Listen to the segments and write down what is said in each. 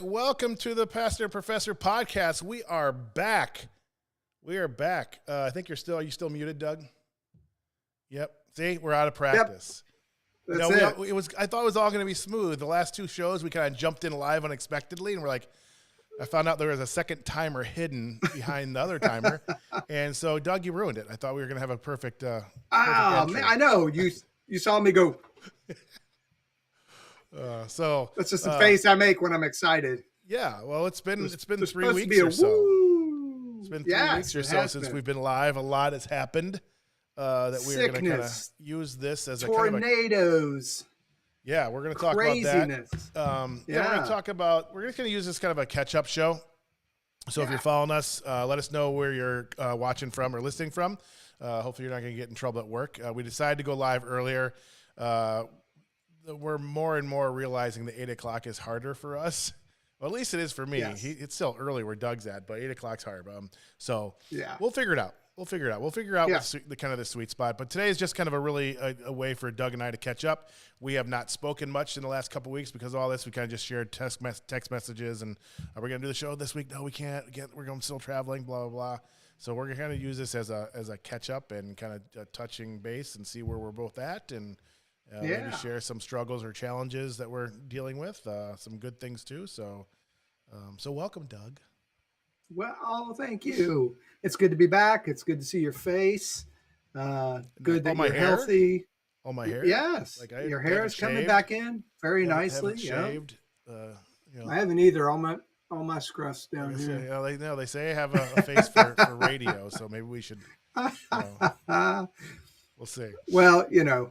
Welcome to the Pastor Professor podcast. We are back. I think are you still muted, Doug? Yep. See, we're out of practice. Yep. That's it. I thought it was all going to be smooth. The last two shows, we kind of jumped in live unexpectedly, and we're like, I found out there was a second timer hidden behind the other timer. And so, Doug, you ruined it. I thought we were going to have a perfect man, I know. You saw me go. So that's just the face I make when I'm excited. Yeah, well, it's been 3 weeks or so. It's been 3 weeks or so since we've been live. A lot has happened that we are going to kind of use this as tornadoes. Yeah, we're going to talk Craziness. about that. We're going to talk about. We're just going to use this kind of a catch-up show. So if you're following us, let us know where you're watching from or listening from. Hopefully, you're not going to get in trouble at work. We decided to go live earlier. We're more and more realizing that 8 o'clock is harder for us. Well, at least it is for me. Yes. It's still early where Doug's at, but 8 o'clock's hard. So yeah, we'll figure it out. We'll figure out the kind of the sweet spot. But today is just kind of a way for Doug and I to catch up. We have not spoken much in the last couple of weeks because of all this. We kind of just shared text messages and are we going to do the show this week? No, we can't. We're going still traveling. Blah blah blah. So we're going to kind of use this as a catch up and kind of touching base and see where we're both at and. Maybe share some struggles or challenges that we're dealing with, some good things too. So welcome, Doug. Well, thank you. It's good to be back. It's good to see your face. Good that you're healthy. Oh, my hair? Yes. Your hair is coming back in very nicely. Shaved. I haven't either. All my scruffs down here. They say I have a face for radio, so maybe we should. We'll see. Well,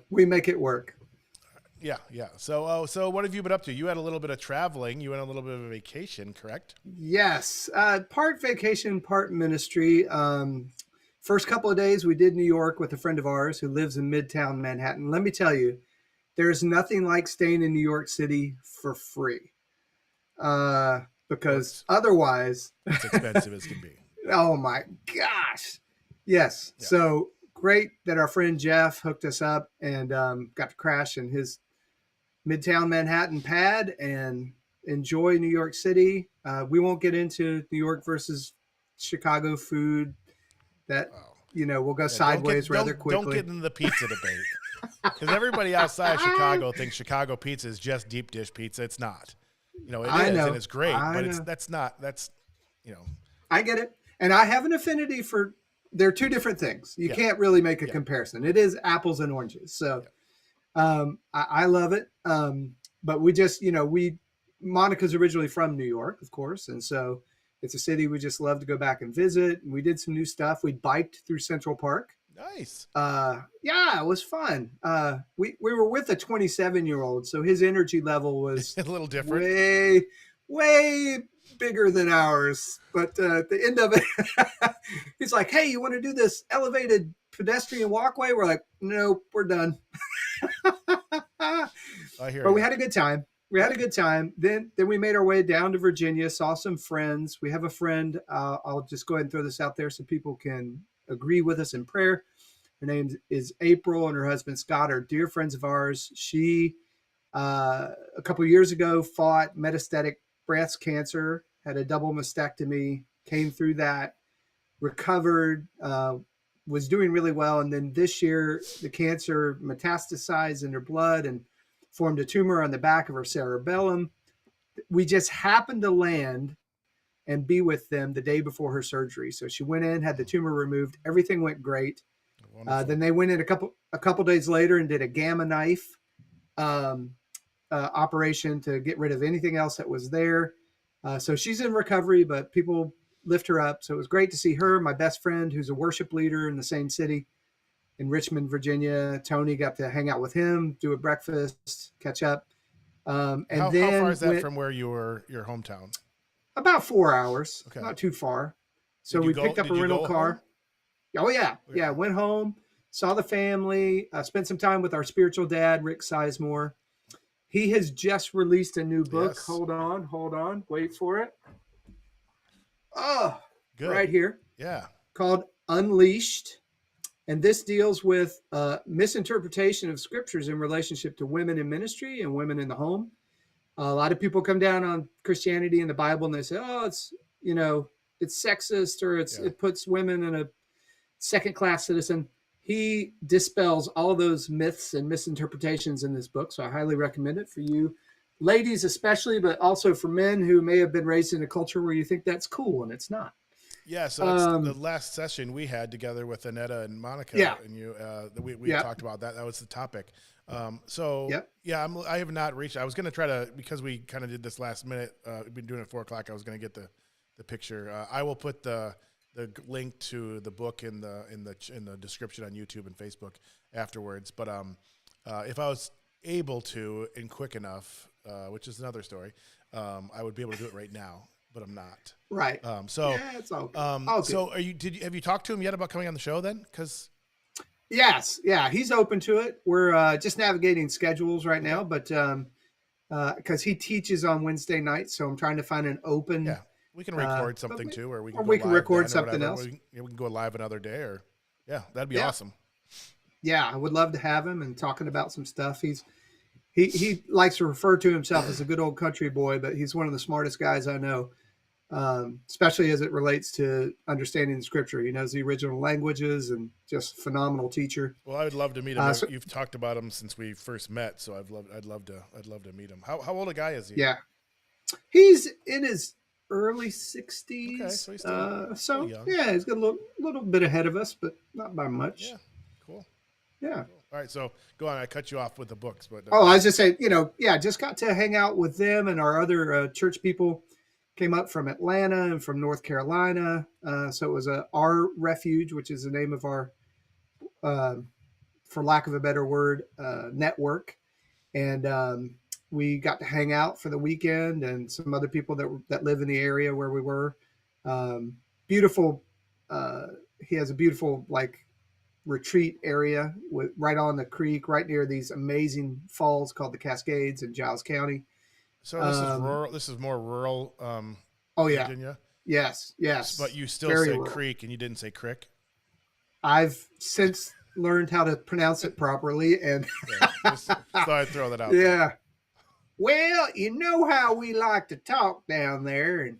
we make it work. Yeah. So what have you been up to? You had a little bit of traveling. You went on a little bit of a vacation, correct? Yes. Part vacation, part ministry. First couple of days we did New York with a friend of ours who lives in Midtown Manhattan. Let me tell you, there's nothing like staying in New York City for free. Because otherwise... It's expensive as can be. Oh, my gosh. Yes. Yeah. So... great that our friend Jeff hooked us up and got to crash in his Midtown Manhattan pad and enjoy New York City. We won't get into New York versus Chicago food. We'll go sideways rather quickly. Don't get into the pizza debate because everybody outside Chicago thinks Chicago pizza is just deep dish pizza. It's not. It is and it's great, but that's not. I get it, and I have an affinity for. They're two different things. You can't really make a comparison. It is apples and oranges. So I love it. But we just, Monica's originally from New York, of course. And so it's a city we just love to go back and visit. And we did some new stuff. We biked through Central Park. Nice. It was fun. We were with a 27-year-old. So his energy level was a little different. Way bigger than ours, but at the end of it, he's like, "Hey, you want to do this elevated pedestrian walkway?" We're like, "Nope, we're done." I hear. But we had a good time. we had a good time. Then we made our way down to Virginia, saw some friends. We have a friend. I'll just go ahead and throw this out there so people can agree with us in prayer. Her name is April, and her husband Scott are dear friends of ours. She, a couple of years ago, fought metastatic breast cancer, had a double mastectomy, came through that, recovered, was doing really well. And then this year, the cancer metastasized in her blood and formed a tumor on the back of her cerebellum. We just happened to land and be with them the day before her surgery. So she went in, had the tumor removed. Everything went great. Then they went in a couple days later and did a gamma knife operation to get rid of anything else that was there. So she's in recovery, but people lift her up. So it was great to see her, my best friend, who's a worship leader in the same city in Richmond, Virginia. Tony, got to hang out with him, do a breakfast, catch up. And how far is that from where your hometown? About 4 hours, not too far. So we picked up a rental car. Home? Oh yeah. Okay. Yeah. Went home, saw the family, spent some time with our spiritual dad, Rick Sizemore. He has just released a new book. Yes. Hold on. Wait for it. Oh, good. Right here. Yeah. Called Unleashed. And this deals with misinterpretation of scriptures in relationship to women in ministry and women in the home. A lot of people come down on Christianity and the Bible and they say, oh, it's sexist, or it puts women in a second-class citizen. He dispels all those myths and misinterpretations in this book. So I highly recommend it for you ladies, especially, but also for men who may have been raised in a culture where you think that's cool and it's not. Yeah, so it's the last session we had together with Annetta and Monica and you, we talked about that. That was the topic. I have not reached. I was going to try to, because we kind of did this last minute. We've been doing it at 4:00. I was going to get the picture. I will put the link to the book in the description on YouTube and Facebook afterwards. But if I was able to and quick enough, which is another story, I would be able to do it right now. But I'm not. Right. It's all good. So have you talked to him yet about coming on the show then? Yes. Yeah. He's open to it. We're just navigating schedules right now, but because he teaches on Wednesday nights. So I'm trying to find an open. Yeah. We can record something too, or we can record something else. We can go live another day that'd be awesome. Yeah. I would love to have him and talking about some stuff. He likes to refer to himself as a good old country boy, but he's one of the smartest guys I know. Especially as it relates to understanding the scripture. He knows the original languages and just a phenomenal teacher. Well, I would love to meet him. You've talked about him since we first met, so I'd love to meet him. How old a guy is he? Yeah, he's in his early 60s. Okay, so he's still young. Yeah, he's got a little bit ahead of us, but not by much. Yeah, cool. Yeah. Cool. All right, so go on. I cut you off with the books, but I was just saying, just got to hang out with them and our other church people. Came up from Atlanta and from North Carolina. So it was Our Refuge, which is the name of our, for lack of a better word, network. And we got to hang out for the weekend, and some other people that live in the area where we were. Beautiful. He has a beautiful retreat area right on the creek, right near these amazing falls called the Cascades in Giles County. So this is rural. This is more rural. Virginia. Yes. But you still say rural. Creek, and you didn't say crick. I've since learned how to pronounce it properly, and just thought I'd throw that out. Yeah. There. Well, you know how we like to talk down there,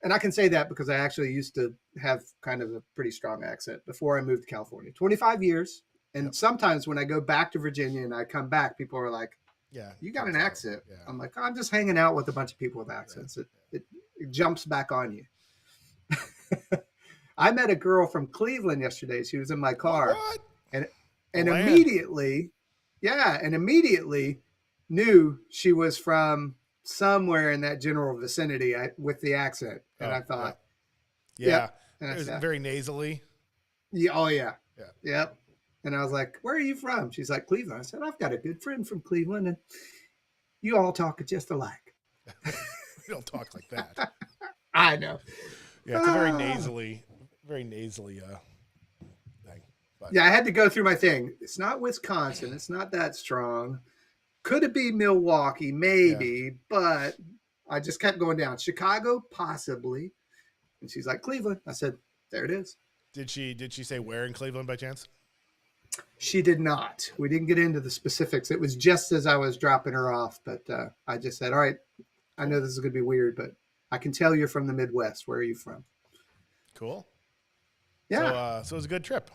and I can say that because I actually used to have kind of a pretty strong accent before I moved to California. 25 years, and sometimes when I go back to Virginia and I come back, people are like, yeah, you got an accent. Yeah. I'm like, I'm just hanging out with a bunch of people with accents. Right. It jumps back on you. I met a girl from Cleveland yesterday. She was in my car. What? And immediately knew she was from somewhere in that general vicinity with the accent. And I thought, yeah. It was very nasally. Yeah. Oh yeah. Yeah. Yep. And I was like, where are you from? She's like, Cleveland. I said, I've got a good friend from Cleveland, and you all talk just alike. We don't talk like that. I know. Yeah, it's a very nasally thing. But. Yeah, I had to go through my thing. It's not Wisconsin. It's not that strong. Could it be Milwaukee? Maybe, but I just kept going down. Chicago, possibly. And she's like, Cleveland. I said, there it is. Did she say where in Cleveland by chance? She did not. We didn't get into the specifics. It was just as I was dropping her off, but I just said, all right, I know this is going to be weird, but I can tell you're from the Midwest. Where are you from? Cool. Yeah. So it was a good trip.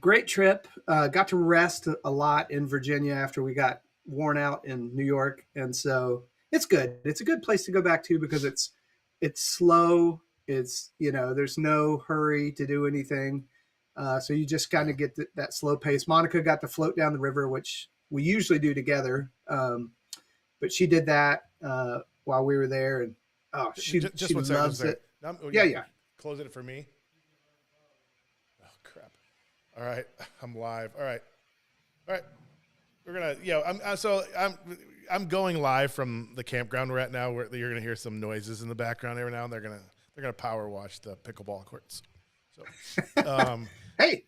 Great trip. Got to rest a lot in Virginia after we got worn out in New York. And so it's good. It's a good place to go back to because it's slow. It's, there's no hurry to do anything. So you just kind of get that slow pace. Monica got to float down the river, which we usually do together. But she did that while we were there. And she loves it. Yeah. Close it for me. Oh, crap. All right. I'm live. All right. We're going to, I'm going live from the campground we're at now where you're going to hear some noises in the background every now and then. They're going to power wash the pickleball courts. So, hey,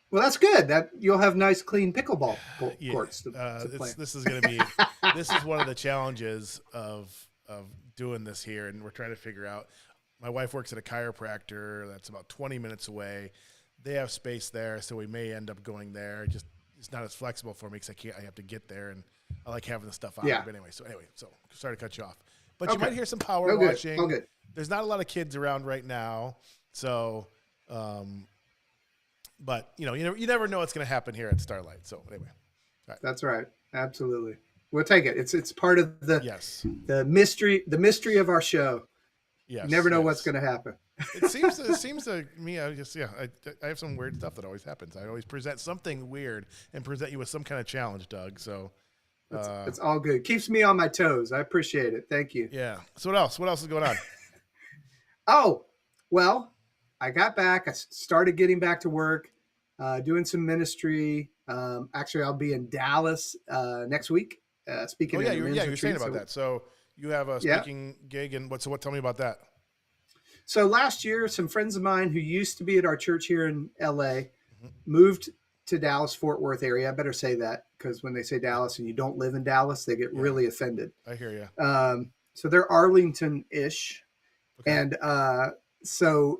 well, that's good. That you'll have nice, clean pickleball courts to play. This is going to be. This is one of the challenges of doing this here, and we're trying to figure out. My wife works at a chiropractor that's about 20 minutes away. They have space there, so we may end up going there. Just it's not as flexible for me because I have to get there, and I like having the stuff out. Yeah. But anyway, so sorry to cut you off. But you might hear some power Good. washing. Oh, good. There's not a lot of kids around right now, so. But you never know what's going to happen here at Starlight. So anyway, all right. That's right. Absolutely, we'll take it. It's part of the mystery of our show. Yes, you never know what's going to happen. It seems to me. I have some weird stuff that always happens. I always present something weird and present you with some kind of challenge, Doug. So it's all good. Keeps me on my toes. I appreciate it. Thank you. Yeah. So what else? What else is going on? Oh, well. I got back. I started getting back to work, doing some ministry. Actually, I'll be in Dallas next week speaking. You're saying about that. So you have a speaking gig, and what? Tell me about that. So last year, some friends of mine who used to be at our church here in LA moved to Dallas, Fort Worth area. I better say that because when they say Dallas and you don't live in Dallas, they get really offended. I hear you. So they're Arlington-ish, and so.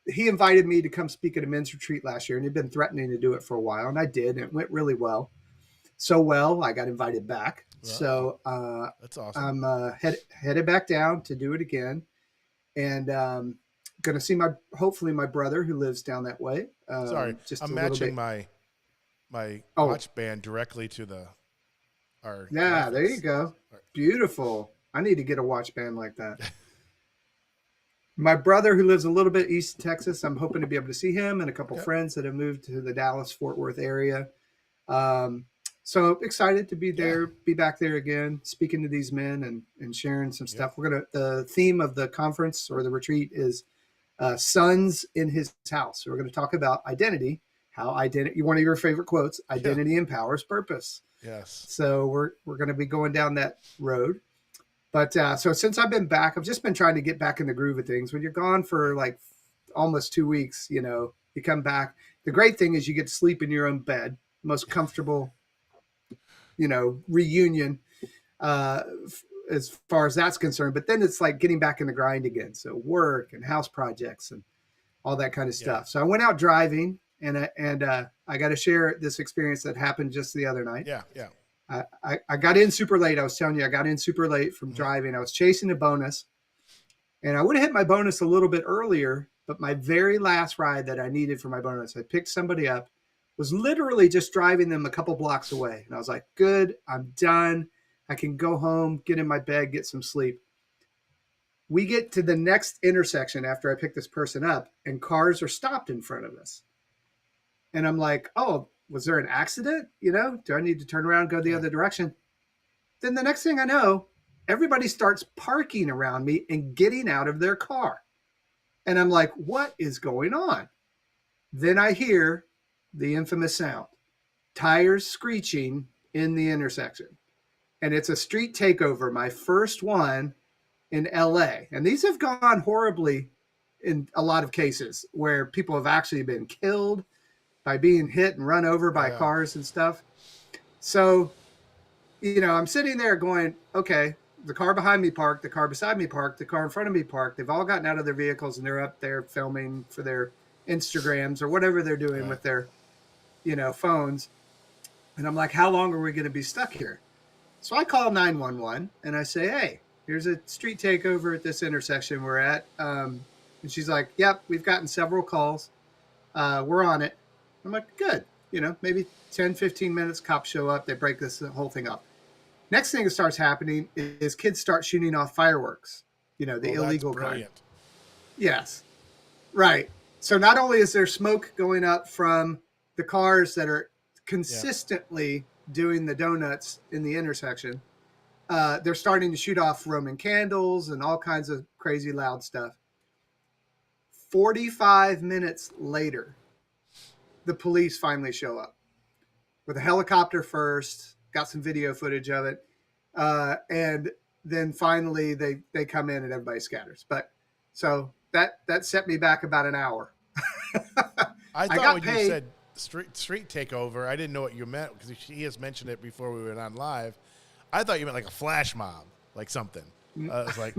He invited me to come speak at a men's retreat last year, and he'd been threatening to do it for a while, and I did, and it went really well. So well, I got invited back. Wow. So that's awesome. I'm headed back down to do it again, and going to see hopefully my brother who lives down that way. Sorry, I'm matching my watch band directly to our. Yeah, there you go. Right. Beautiful. I need to get a watch band like that. My brother, who lives a little bit east of Texas, I'm hoping to be able to see him and a couple friends that have moved to the Dallas-Fort Worth area. So excited to be there, be back there again, speaking to these men and sharing some stuff. The theme of the conference or the retreat is sons in his house. So we're going to talk about identity, how identity, one of your favorite quotes, identity empowers purpose. Yes. So we're going to be going down that road. But so since I've been back, I've just been trying to get back in the groove of things. When you're gone for like almost 2 weeks, you come back. The great thing is you get to sleep in your own bed, most comfortable, reunion as far as that's concerned. But then it's like getting back in the grind again. So work and house projects and all that kind of stuff. Yeah. So I went out driving and I got to share this experience that happened just the other night. Yeah. I got in super late. I was telling you, I got in super late from driving. I was chasing a bonus, and I would have hit my bonus a little bit earlier, but my very last ride that I needed for my bonus, I picked somebody up, was literally just driving them a couple blocks away. And I was like, good, I'm done. I can go home, get in my bed, get some sleep. We get to the next intersection after I pick this person up, and cars are stopped in front of us. And I'm like, oh, was there an accident? Do I need to turn around and go the other direction? Then the next thing I know, everybody starts parking around me and getting out of their car. And I'm like, what is going on? Then I hear the infamous sound, tires screeching in the intersection. And it's a street takeover, my first one in LA. And these have gone horribly in a lot of cases where people have actually been killed by being hit and run over by cars and stuff. So, I'm sitting there going, okay, the car behind me parked, the car beside me parked, the car in front of me parked. They've all gotten out of their vehicles and they're up there filming for their Instagrams or whatever they're doing with their, phones. And I'm like, how long are we going to be stuck here? So I call 911 and I say, hey, here's a street takeover at this intersection we're at. And she's like, yep, we've gotten several calls. We're on it. I'm like, good. Maybe 10, 15 minutes, cops show up. They break this whole thing up. Next thing that starts happening is kids start shooting off fireworks, the illegal kind. Yes. Right. So not only is there smoke going up from the cars that are consistently doing the donuts in the intersection, they're starting to shoot off Roman candles and all kinds of crazy loud stuff. 45 minutes later, the police finally show up with a helicopter first, got some video footage of it. And then finally they come in and everybody scatters. But so that set me back about an hour. I thought when you said street takeover, I didn't know what you meant because he has mentioned it before we went on live. I thought you meant like a flash mob, like something. It's like,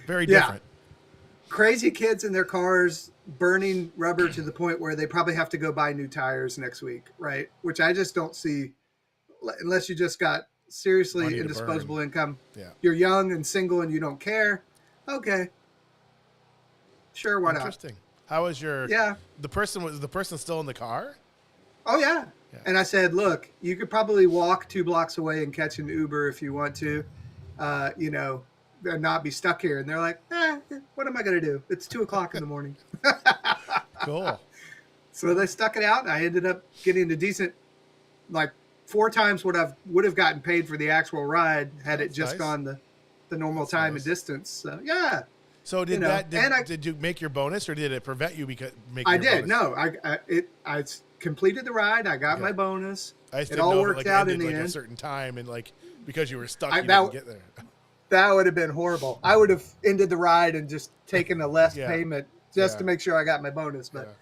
very different. Crazy kids in their cars burning rubber to the point where they probably have to go buy new tires next week, right? Which I just don't see unless you just got seriously indisposable income. Yeah. You're young and single and you don't care. Okay. Sure, why not? Interesting. How was your the person still in the car? Oh yeah. And I said, look, you could probably walk 2 blocks away and catch an Uber if you want to. And not be stuck here. And they're like, what am I going to do? It's 2:00 in the morning. Cool. So they stuck it out. And I ended up getting a decent, like 4 times what I would have gotten paid for the actual ride had it just gone the normal time and distance. So, yeah. So did did you make your bonus or did it prevent you I did. Bonus? No, I completed the ride. I got my bonus. It all worked out in the end. A certain time and because you were stuck, you didn't get there. That would have been horrible. I would have ended the ride and just taken a less payment just to make sure I got my bonus. But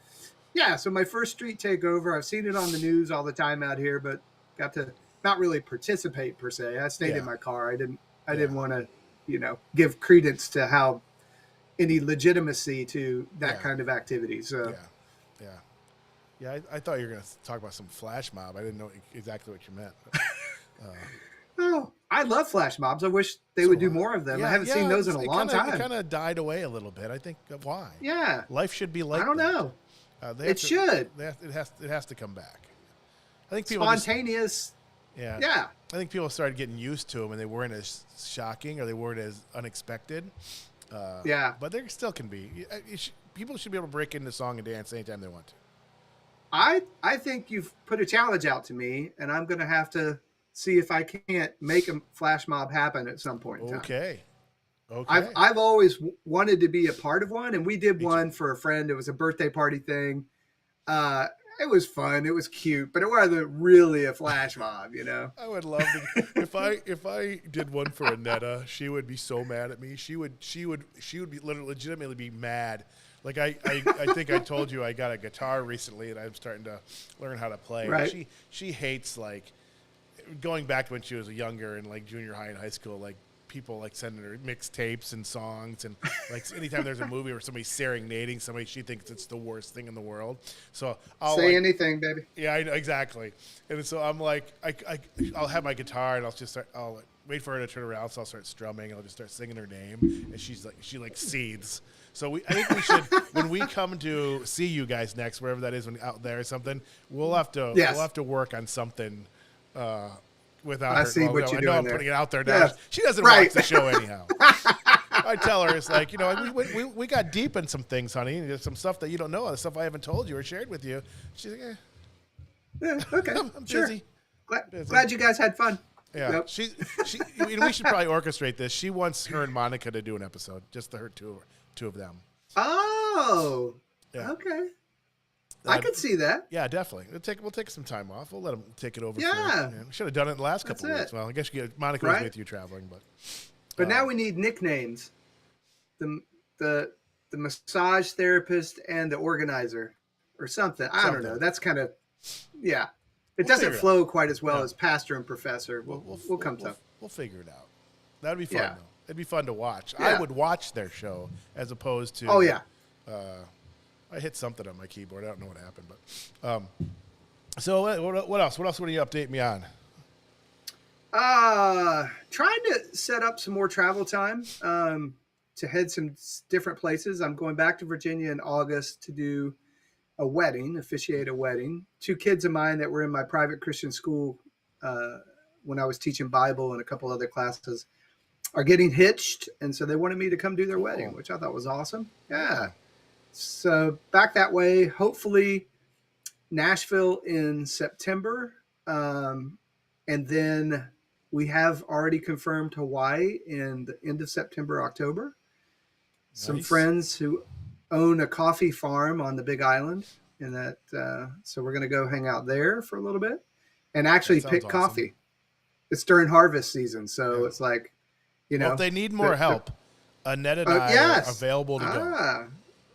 so my first street takeover, I've seen it on the news all the time out here, but got to not really participate per se. I stayed in my car. I didn't want to, give credence to how any legitimacy to that kind of activity. So I thought you were going to talk about some flash mob. I didn't know exactly what you meant. Oh, I love flash mobs. I wish they would do more of them. I haven't seen those in a long time. It kind of died away a little bit. I think why? Yeah, life should be like. I don't know. It should. It has to come back. I think people spontaneous. I think people started getting used to them, and they weren't as shocking or they weren't as unexpected. But there still can be. People should be able to break into song and dance anytime they want to. I think you've put a challenge out to me, and I'm going to have to see if I can't make a flash mob happen at some point in time. Okay. I've always wanted to be a part of one, and we did one for a friend. It was a birthday party thing. It was fun. It was cute, but it wasn't really a flash mob, I would love to. If I did one for Annetta, she would be so mad at me. She would be legitimately be mad. Like I think I told you I got a guitar recently, and I'm starting to learn how to play. Right. She hates going back to when she was younger in junior high and high school, people sending her mixtapes and songs, and anytime there's a movie where somebody's serenading somebody, she thinks it's the worst thing in the world. So I'll say anything, baby. Yeah, I know, exactly. And so I'm I'll have my guitar and I'll wait for her to turn around, so I'll start strumming and I'll just start singing her name, and she seethes. So I think we should, when we come to see you guys next, wherever that is, when out there or something, we'll have to work on something. Without her. See what you're doing. I'm putting it out there now. Yes. She doesn't watch the show anyhow. I tell her, it's we got deep in some things, honey. There's some stuff that you don't know, the stuff I haven't told you or shared with you. She's like, yeah, okay. I'm busy. Glad you guys had fun. Yeah. Nope. We should probably orchestrate this. She wants her and Monica to do an episode, just her two of them. Oh. Yeah. Okay. I could see that. Yeah, definitely. We'll take some time off. We'll let them take it over. Yeah. We should have done it in the last couple of weeks. Well, I guess Monica was with you traveling, but now we need nicknames. The massage therapist and the organizer or something. I don't know. That's kind of It doesn't flow quite as well as pastor and professor. We'll come to. We'll figure it out. That'd be fun, Yeah. though. It'd be fun to watch. Yeah. I would watch their show as opposed to. Oh, yeah. I hit something on my keyboard. I don't know what happened, but. So what else? What else would you update me on? Trying to set up some more travel time to head some different places. I'm going back to Virginia in August to do a wedding, officiate a wedding. 2 kids of mine that were in my private Christian school when I was teaching Bible and a couple other classes are getting hitched, and so they wanted me to come do their wedding, which I thought was awesome. Yeah. So back that way, hopefully Nashville in September, and then we have already confirmed Hawaii in the end of September, October. Nice. Some friends who own a coffee farm on the Big Island, and that so we're going to go hang out there for a little bit and actually pick coffee. It's during harvest season, so it's like, you know, if they need more help, Annette and I are available to go.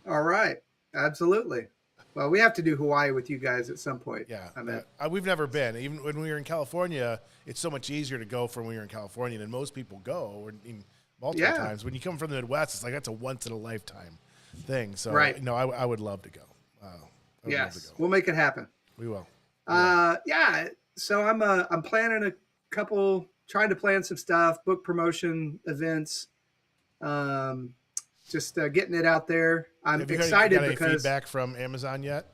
All right, absolutely. Well, we have to do Hawaii with you guys at some point. Yeah, we've never been. Even when we were in California, it's so much easier to go from when we were in California than most people go. Multiple times. When you come from the Midwest, it's like that's a once in a lifetime thing. So, I would love to go. Yes, we'll make it happen. We will. So I'm planning trying to plan some stuff, book promotion events, just getting it out there. I'm excited got because any feedback from Amazon yet?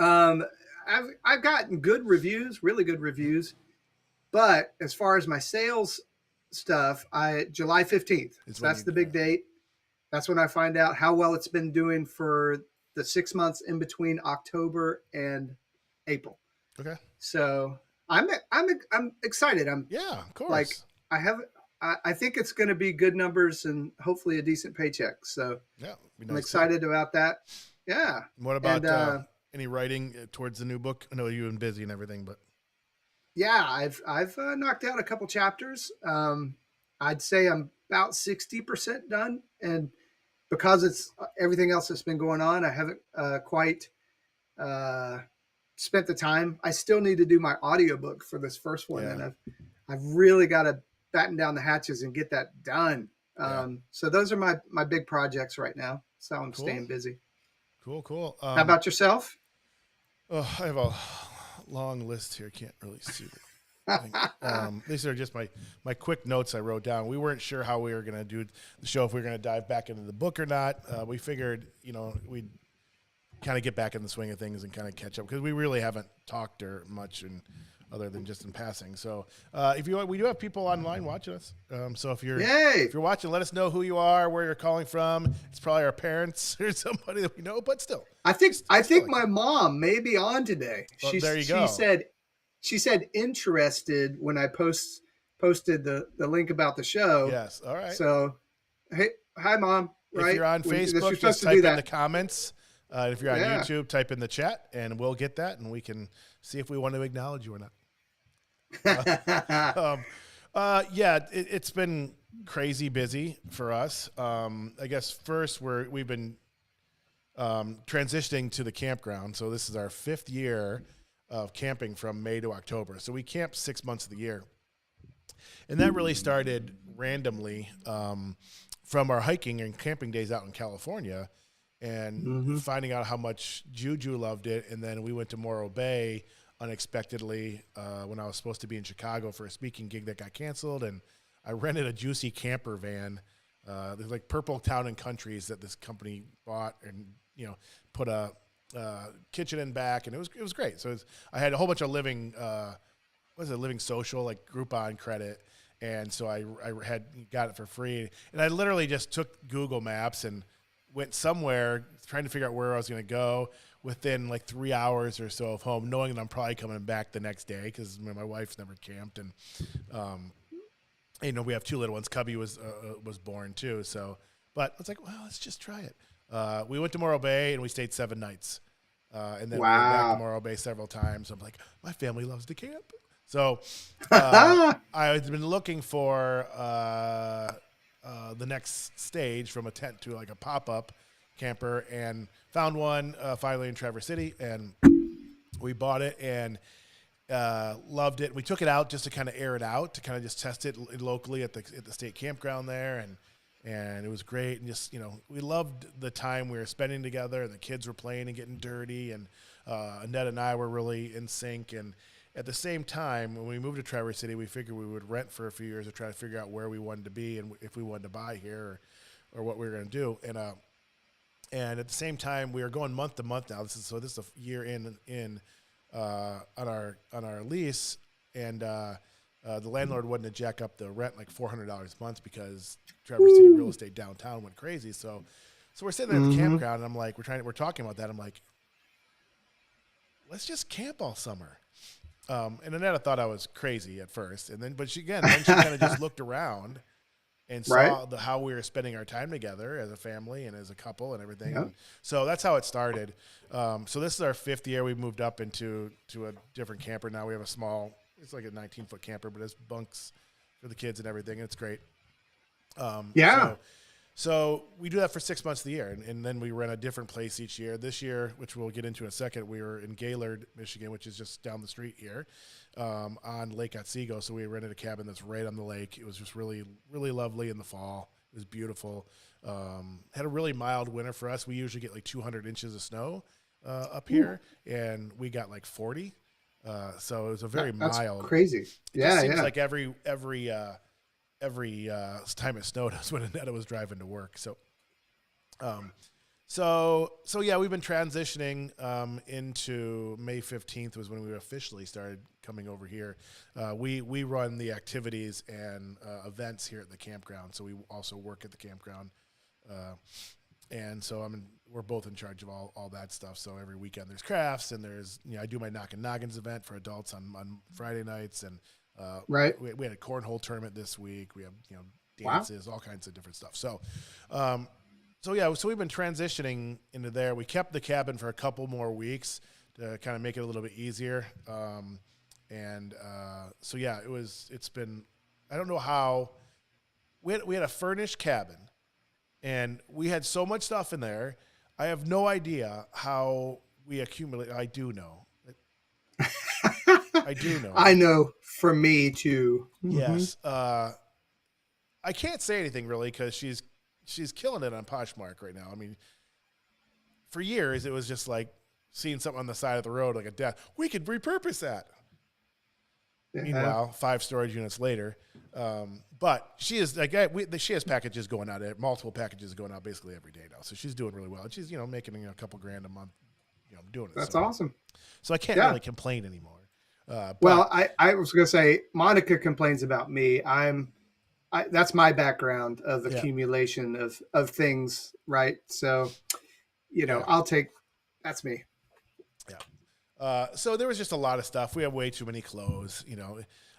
I've gotten good reviews, really good reviews, but as far as my sales stuff, July 15th. So that's the big date. That's when I find out how well it's been doing for the 6 months in between October and April. Okay. So I'm excited. Of course. Like I think it's going to be good numbers and hopefully a decent paycheck. So nice. I'm excited about that. Yeah. What about any writing towards the new book? I know you've been busy and everything, but. Yeah, I've knocked out a couple chapters. I'd say I'm about 60% done, and because it's everything else that's been going on, I haven't quite spent the time. I still need to do my audiobook for this first one, and I've really got to batten down the hatches and get that done. So those are my big projects right now. So I'm staying busy. Cool. How about yourself? Oh, I have a long list here. Can't really see it. These are just my quick notes I wrote down. We weren't sure how we were going to do the show, if we were going to dive back into the book or not. We figured, we'd kind of get back in the swing of things and kind of catch up because we really haven't talked much and other than just in passing. So we do have people online watching us. So if you're watching, let us know who you are, where you're calling from. It's probably our parents or somebody that we know, but still. I think my mom may be on today. Well, there you go. She said interested when I posted the link about the show. Yes. All right. So, hey, hi, Mom. Right? If you're on Facebook, just type in the comments. If you're on YouTube, type in the chat, and we'll get that, and we can see if we want to acknowledge you or not. It's been crazy busy for us. I guess first we've been transitioning to the campground. So this is our 5th year of camping from May to October. So we camp 6 months of the year. And that really started randomly from our hiking and camping days out in California and finding out how much Juju loved it. And then we went to Morro Bay unexpectedly when I was supposed to be in Chicago for a speaking gig that got canceled. And I rented a Juicy camper van. There's like Purple Town and Countries that this company bought and, put a kitchen in back, and it was great. So I had a whole bunch of living social, like Groupon credit. And so I got it for free. And I literally just took Google Maps and went somewhere trying to figure out where I was going to go within like 3 hours or so of home, knowing that I'm probably coming back the next day because my wife's never camped. And, we have 2 little ones. Cubby was born too. So, but I was like, well, let's just try it. We went to Morro Bay and we stayed 7 nights. And then we went back to Morro Bay several times. I'm like, my family loves to camp. So I've been looking for the next stage from a tent to like a pop-up camper and found one finally in Traverse City and We bought it and loved it. We took it out just to kind of air it out, to kind of just test it locally at the state campground there, and it was great. And just, we loved the time we were spending together. The kids were playing and getting dirty, and Annette and I were really in sync. And at the same time, when we moved to Traverse City, we figured we would rent for a few years to try to figure out where we wanted to be and if we wanted to buy here or what we were going to do. And at the same time, we are going month to month now. This is a year in on our lease, and the landlord wanted to jack up the rent like $400 a month because Traverse City real estate downtown went crazy. So we're sitting there at the campground, and I'm like, we're talking about that. I'm like, let's just camp all summer. And Annette thought I was crazy at first, but she kind of just looked around and saw how we were spending our time together as a family and as a couple and everything. Yeah. And so that's how it started. So this is our 5th year. We moved up into a different camper. Now we have it's like a 19-foot camper, but it's bunks for the kids and everything. And it's great. So we do that for 6 months of the year, and then we rent a different place each year. This year, which we'll get into in a second, we were in Gaylord, Michigan, which is just down the street here, on Lake Otsego. So we rented a cabin that's right on the lake. It was just really, really lovely in the fall. It was beautiful. Had a really mild winter for us. We usually get like 200 inches of snow up here, and we got like 40. So it was a very mild. Crazy. It seems like every time it snowed was when Annette was driving to work. So yeah, we've been transitioning into May 15th was when we officially started coming over here. We run the activities and events here at the campground, so we also work at the campground. And so we're both in charge of all that stuff. So every weekend there's crafts, and there's, I do my Knockin' Noggins event for adults on Friday nights, and we had a cornhole tournament this week. We have dances, all kinds of different stuff. So we've been transitioning into there. We kept the cabin for a couple more weeks to kind of make it a little bit easier. It's been, I don't know how we had a furnished cabin, and we had so much stuff in there. I have no idea how we accumulate. I do know. I do know. I know for me too. Yes. I can't say anything really because she's killing it on Poshmark right now. I mean, for years it was just like seeing something on the side of the road like a death. We could repurpose that. Yeah. Meanwhile, 5 storage units later, but she is like she has packages going out, multiple packages going out basically every day now. So she's doing really well. And she's making a couple grand a month, doing it. That's awesome. So I can't really complain anymore. Well, I was going to say, Monica complains about me. That's my background of accumulation of things, right? So, that's me. Yeah. So there was just a lot of stuff. We have way too many clothes,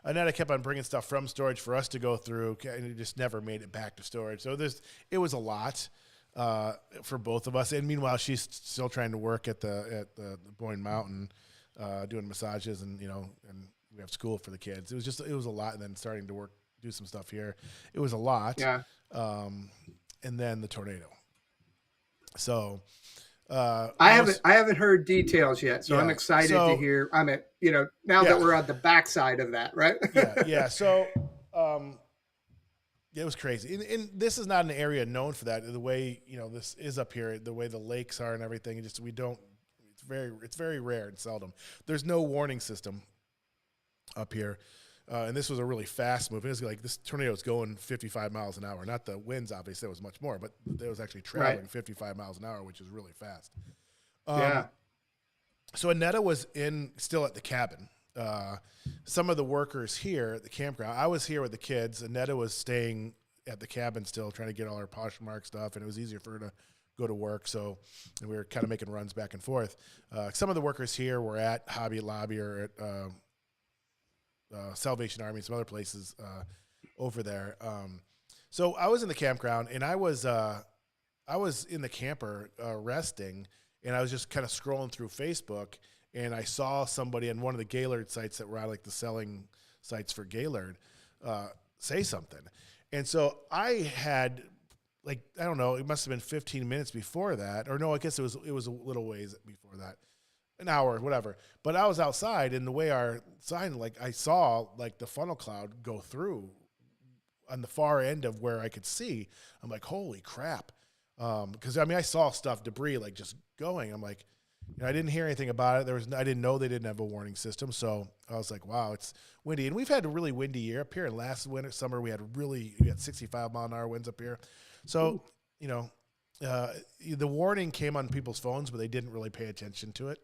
Annette kept on bringing stuff from storage for us to go through, and it just never made it back to storage. So it was a lot for both of us. And meanwhile, she's still trying to work at the Boyne Mountain, doing massages, and we have school for the kids. It was a lot, and then starting to do some stuff here. It was a lot. Yeah. And then the tornado. So I haven't heard details yet, so I'm excited to hear. That we're on the backside of that, right? Yeah. So it was crazy, and this is not an area known for that. The way this is up here, the way the lakes are and everything. It's very rare and seldom. There's no warning system up here. And this was a really fast move. It was like this tornado is going 55 miles an hour. Not the winds, obviously, it was much more, but it was actually traveling 55 miles an hour, which is really fast. So Annette was still at the cabin. Some of the workers here at the campground, I was here with the kids. Annette was staying at the cabin still, trying to get all her Poshmark stuff, and it was easier for her to go to work. So we were kind of making runs back and forth. Some of the workers here were at Hobby Lobby or at Salvation Army, some other places over there. So I was in the campground, and I was in the camper resting, and I was just kind of scrolling through Facebook, and I saw somebody on one of the Gaylord sites that were on like the selling sites for Gaylord say something. And so I had I don't know, it must have been 15 minutes before that, or no, I guess it was a little ways before that. an hour, whatever. But I was outside, and the way our sign, like I saw like the funnel cloud go through on the far end of where I could see. I'm like, holy crap. Because I mean, I saw stuff, debris, like just going. I'm like, I didn't hear anything about it. I didn't know they didn't have a warning system. So I was like, wow, it's windy. And we've had a really windy year up here. Last summer, we had 65-mile-an-hour winds up here. So, the warning came on people's phones, but they didn't really pay attention to it.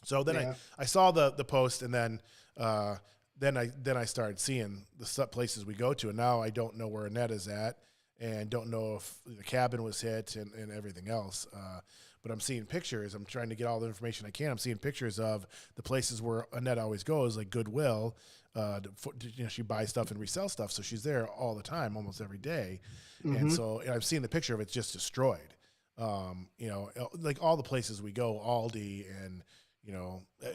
So then I saw the post, and then I started seeing the places we go to, and now I don't know where Annette is at, and don't know if the cabin was hit and everything else. But I'm seeing pictures. I'm trying to get all the information I can. I'm seeing pictures of the places where Annette always goes, like Goodwill. She buys stuff and resells stuff, so she's there all the time, almost every day. And so I've seen the picture of it just destroyed. Like all the places we go, Aldi, and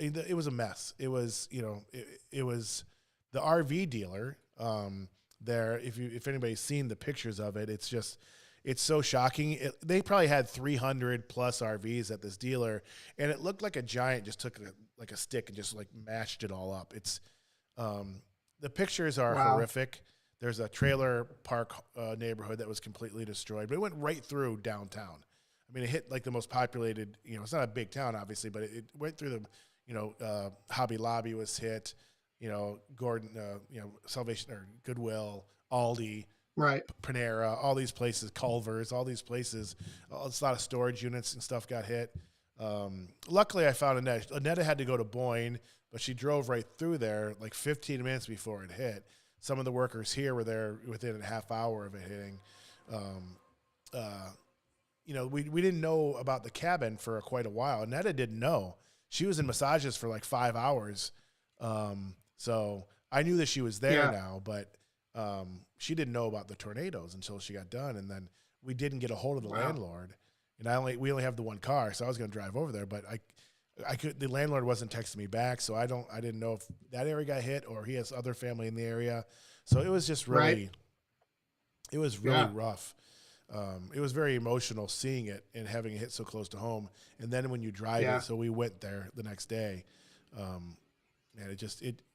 it was a mess. It was it was the RV dealer there. If anybody's seen the pictures of it, it's so shocking. They probably had 300 plus RVs at this dealer, and it looked like a giant just took a stick and just like mashed it all up. It's the pictures are horrific. There's a trailer park neighborhood that was completely destroyed, but it went right through downtown. I mean, it hit like the most populated, it's not a big town, obviously, but it went through Hobby Lobby was hit, Gordon, Salvation or Goodwill, Aldi, right, Panera, all these places, Culver's, all these places. A lot of storage units and stuff got hit. Luckily, I found Annette. Annette had to go to Boyne, but she drove right through there like 15 minutes before it hit. Some of the workers here were there within a half hour of it hitting. We didn't know about the cabin for quite a while. Annette didn't know. She was in massages for like 5 hours. So I knew that she was there now, but she didn't know about the tornadoes until she got done. And then we didn't get a hold of the landlord. And we only have the one car, so I was going to drive over there, but the landlord wasn't texting me back, so I didn't know if that area got hit or he has other family in the area. So it was just really, it was really rough. It was very emotional seeing it and having it hit so close to home. And then when you drive it, so we went there the next day, and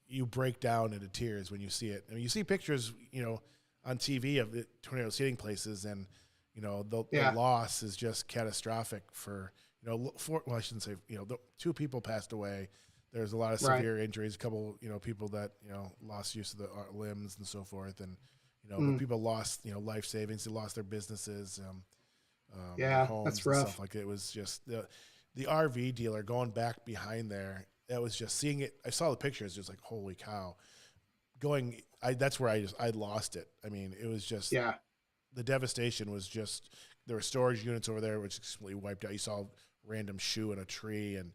you break down into tears when you see it. I mean, you see pictures, on TV of the tornadoes hitting places, and the loss is just catastrophic for. I shouldn't say, the 2 people passed away. There's a lot of severe injuries, a couple, people that, lost use of the limbs and so forth. And, but people lost, life savings. They lost their businesses, their homes, that's rough. And stuff like that. It was just the RV dealer going back behind there. That was just seeing it. I saw the pictures, just like, holy cow. That's where I lost it. I mean, it was just, the devastation was just, there were storage units over there, which completely wiped out. You saw random shoe in a tree, and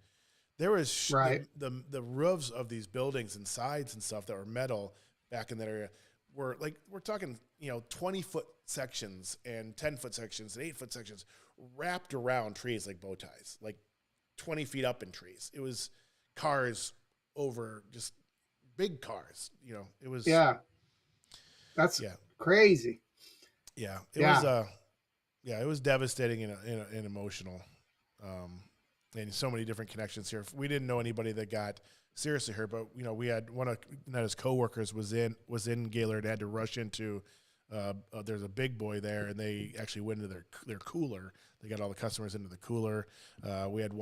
there was the roofs of these buildings and sides and stuff that were metal back in that area were like, we're talking 20-foot sections and 10-foot sections and 8-foot sections wrapped around trees like bow ties, like 20 feet up in trees. It was cars over, just big cars. It was that's crazy. It was devastating and emotional. And so many different connections here. We didn't know anybody that got seriously hurt, but we had one of his coworkers was in Gaylord, had to rush into. There's a big boy there, and they actually went into their cooler. They got all the customers into the cooler. We had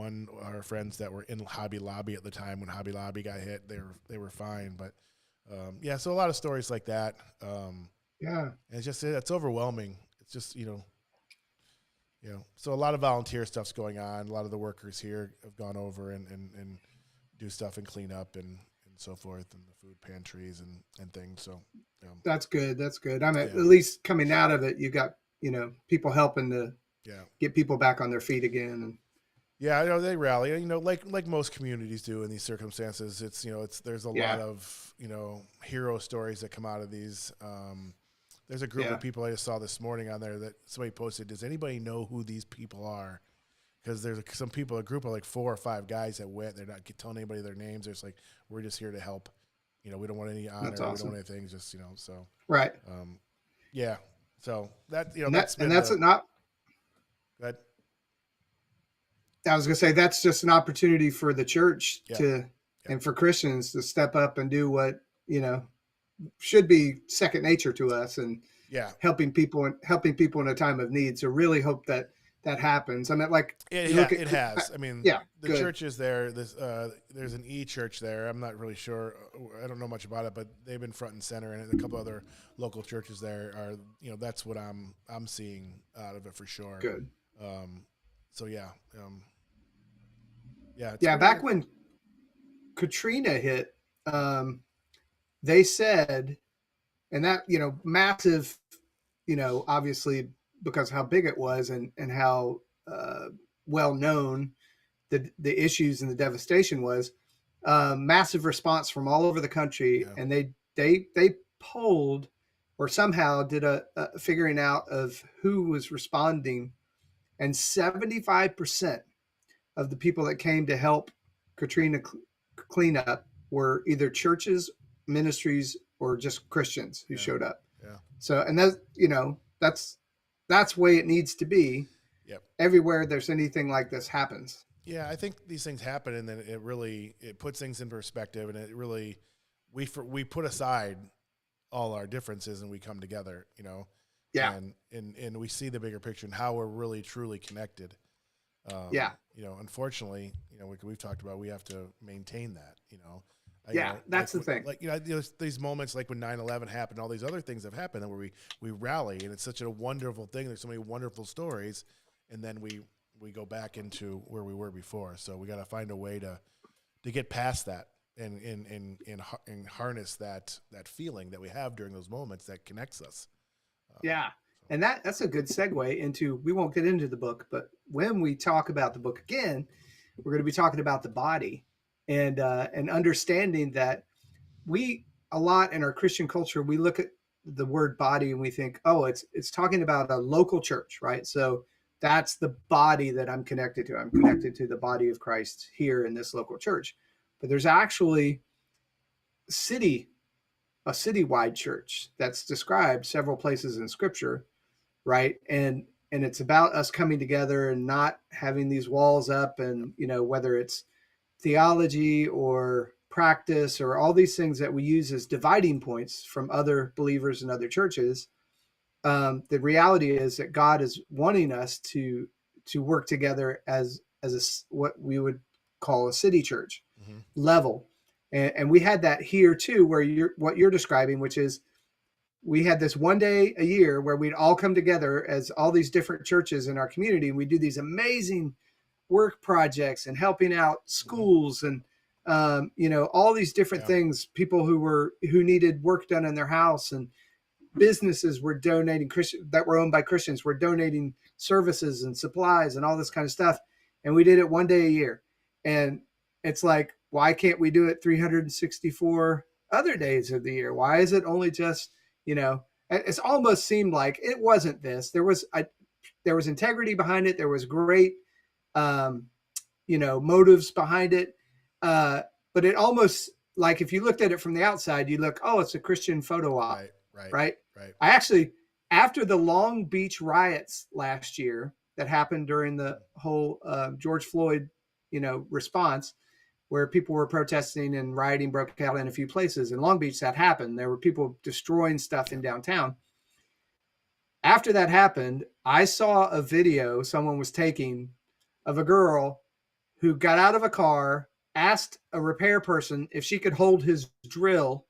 our friends that were in Hobby Lobby at the time when Hobby Lobby got hit. They were fine, but so a lot of stories like that. And it's just it's overwhelming. It's just so a lot of volunteer stuff's going on. A lot of the workers here have gone over and do stuff and clean up and so forth, and the food pantries and things. So that's good. That's good. I mean, at least coming out of it, you got people helping to get people back on their feet again. And they rally. Like most communities do in these circumstances. There's a lot of hero stories that come out of these. There's a group of people I just saw this morning on there that somebody posted. Does anybody know who these people are? Because there's a group of like 4 or 5 guys that went. They're not telling anybody their names. They're just like, we're just here to help. We don't want any honor. That's awesome. We don't want anything. Just so right. So that that's not. Go ahead. I was going to say that's just an opportunity for the church Yeah. to, and for Christians to step up and do what, should be second nature to us, and helping people in a time of need. So really hope that happens. I mean, like it has. I mean, the good. church is there. There's an church there. I'm not really sure. I don't know much about it, but they've been front and center, and a couple other local churches there are. That's what I'm seeing out of it for sure. Good. So yeah. Back when Katrina hit, they said, and that, massive, obviously because how big it was and how well known the issues and the devastation was, massive response from all over the country. Yeah. And they polled or somehow did a figuring out of who was responding, and 75% of the people that came to help Katrina clean up were either churches, ministries, or just Christians who showed up. Yeah. So, and that's the way it needs to be. Yep. Everywhere there's anything like this happens. Yeah, I think these things happen, and then it puts things in perspective, and it really we put aside all our differences and we come together. Yeah. And we see the bigger picture and how we're really truly connected. Unfortunately, we've talked about, we have to maintain that. That's the thing. These moments like when 9/11 happened, all these other things have happened, where we rally, and it's such a wonderful thing. There's so many wonderful stories, and then we go back into where we were before. So we got to find a way to get past that and harness that feeling that we have during those moments that connects us. And that's a good segue into, we won't get into the book, but when we talk about the book again, we're going to be talking about the body and understanding that a lot in our Christian culture, we look at the word body and we think, oh, it's talking about a local church, right? So that's the body that I'm connected to. I'm connected to the body of Christ here in this local church. But there's actually a citywide church that's described several places in Scripture, right? And it's about us coming together and not having these walls up, and whether it's theology or practice or all these things that we use as dividing points from other believers and other churches. The reality is that God is wanting us to work together as what we would call a city church level. And we had that here too, where what you're describing, which is we had this one day a year where we'd all come together as all these different churches in our community. And we do these amazing work projects and helping out schools and, all these different things, people who needed work done in their house, and businesses were donating, that were owned by Christians were donating services and supplies and all this kind of stuff. And we did it one day a year. And it's like, why can't we do it 364 other days of the year? Why is it only just, it's almost seemed like it wasn't this. There was integrity behind it. There was great, motives behind it. But it almost, like, if you looked at it from the outside, you look, oh, it's a Christian photo op. Right. I actually, after the Long Beach riots last year that happened during the whole George Floyd, response, where people were protesting and rioting broke out in a few places in Long Beach, that happened. There were people destroying stuff in downtown. After that happened, I saw a video someone was taking of a girl who got out of a car, asked a repair person if she could hold his drill,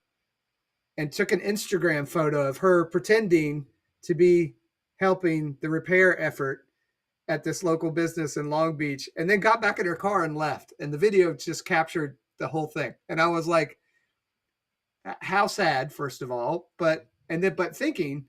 and took an Instagram photo of her pretending to be helping the repair effort at this local business in Long Beach, and then got back in her car and left. And the video just captured the whole thing. And I was like, how sad, first of all, but thinking,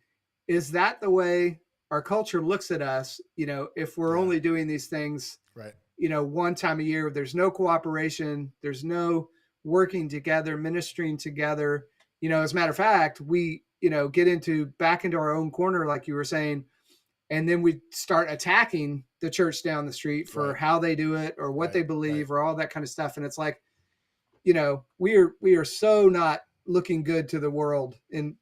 is that the way our culture looks at us? If we're only doing these things, right, one time a year, there's no cooperation, there's no working together, ministering together. As a matter of fact, we, get back into our own corner, like you were saying, and then we start attacking the church down the street for how they do it or what they believe or all that kind of stuff. And it's like, we are so not looking good to the world, and,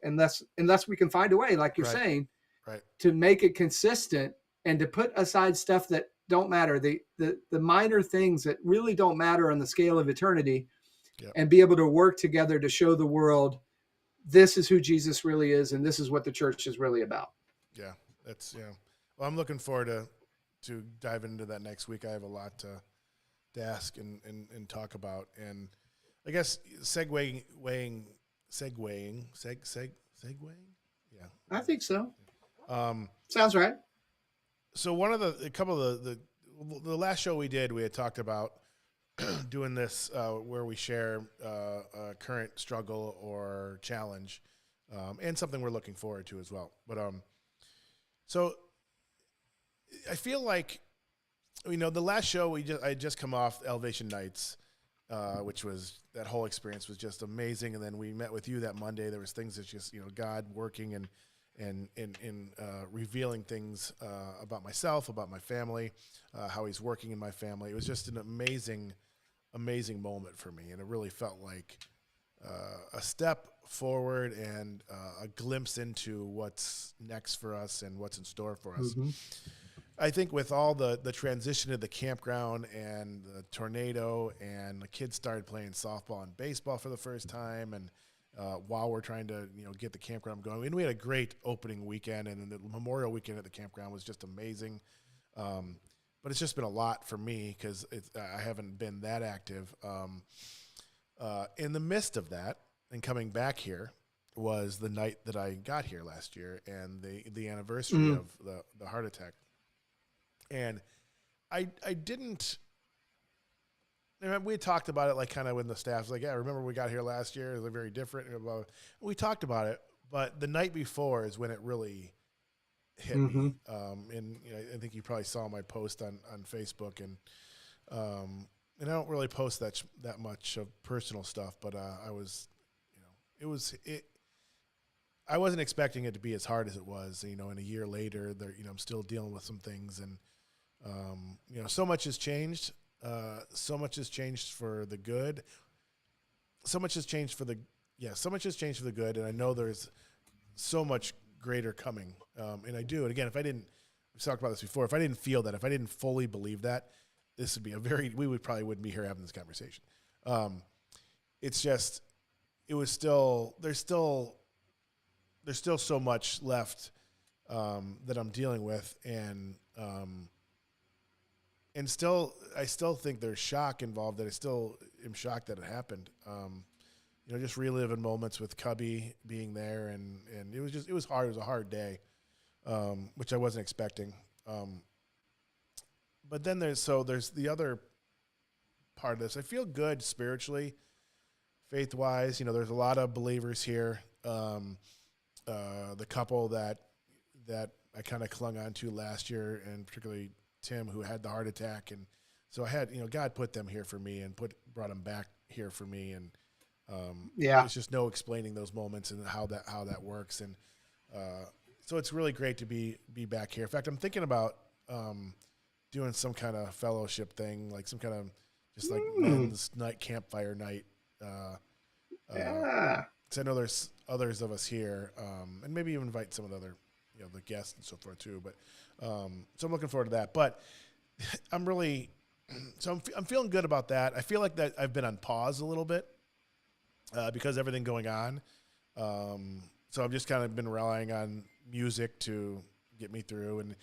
unless we can find a way, like you're saying, to make it consistent and to put aside stuff that don't matter. The minor things that really don't matter on the scale of eternity, Yep. and be able to work together to show the world this is who Jesus really is, and this is what the church is really about. Yeah, that's Well, I'm looking forward to diving into that next week. I have a lot to ask and talk about, and I guess segueing. Yeah, I think so. Sounds right. So a couple of the last show we did, we had talked about doing this where we share a current struggle or challenge, and something we're looking forward to as well. But so I feel like, the last show I had just come off Elevation Nights, which was, that whole experience was just amazing. And then we met with you that Monday. There was things that just, God working and revealing things about myself, about my family, how he's working in my family. It was just an amazing moment for me. And it really felt like a step forward and a glimpse into what's next for us and what's in store for us. Mm-hmm. I think with all the transition to the campground and the tornado, and the kids started playing softball and baseball for the first time, and while we're trying to get the campground going, and we had a great opening weekend, and the Memorial Weekend at the campground was just amazing. But it's just been a lot for me because I haven't been that active. In the midst of that, and coming back here, was the night that I got here last year, and the anniversary of the heart attack. And I didn't. We had talked about it, like, kind of when the staff's like, yeah, remember we got here last year? It was very different. We talked about it, but the night before is when it really hit me. And I think you probably saw my post on Facebook, and I don't really post that much of personal stuff, but I was, I wasn't expecting it to be as hard as it was. And a year later, I'm still dealing with some things, and so much has changed. So much has changed for the good. So much has changed for the good. And I know there's so much greater coming. And I do. And again, we've talked about this before, if I didn't feel that, if I didn't fully believe that, this would be probably wouldn't be here having this conversation. It's just, there's still so much left, that I'm dealing with. And I still think there's shock involved. That I still am shocked that it happened. Just reliving moments with Cubby being there, and it was hard. It was a hard day, which I wasn't expecting. But then there's the other part of this. I feel good spiritually, faith-wise. There's a lot of believers here. The couple that I kind of clung on to last year, and particularly Tim, who had the heart attack, and so I had, God put them here for me and brought them back here for me, and there's just no explaining those moments and how that works, and so it's really great to be back here. In fact, I'm thinking about doing some kind of fellowship thing, like some kind of just like men's night, campfire night. So I know there's others of us here, and maybe even invite some of the other, the guests and so forth too. But so I'm looking forward to that. But I'm feeling good about that. I feel like that I've been on pause a little bit because of everything going on. So I've just kind of been relying on music to get me through, and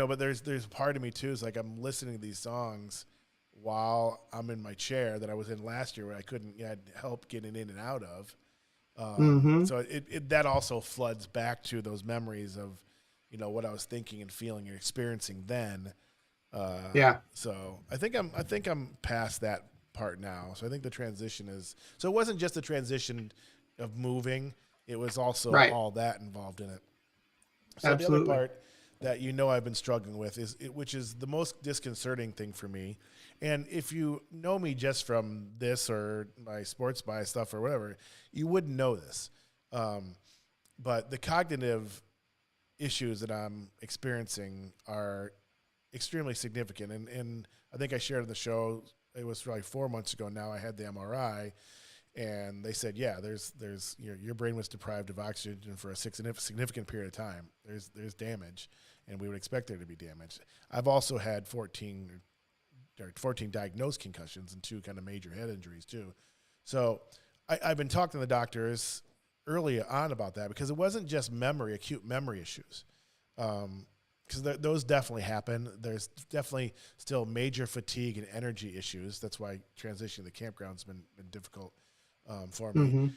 but there's a part of me too. Is like I'm listening to these songs while I'm in my chair that I was in last year, where I couldn't get help getting in and out of. So it that also floods back to those memories of, what I was thinking and feeling and experiencing then. So I think I'm past that part now. So I think the transition so it wasn't just the transition of moving. It was also all that involved in it. So Absolutely. The other part that I've been struggling with which is the most disconcerting thing for me. And if you know me just from this or my sports bias stuff or whatever, you wouldn't know this. But the cognitive issues that I'm experiencing are extremely significant. And I think I shared on the show, it was probably 4 months ago now, I had the MRI, and they said, yeah, there's your brain was deprived of oxygen for a significant period of time. There's damage. and we would expect there to be damage. I've also had 14 diagnosed concussions and 2 kind of major head injuries too. So I've been talking to the doctors early on about that, because it wasn't just acute memory issues. Because those definitely happen. There's definitely still major fatigue and energy issues. That's why transitioning to the campground's been difficult for me.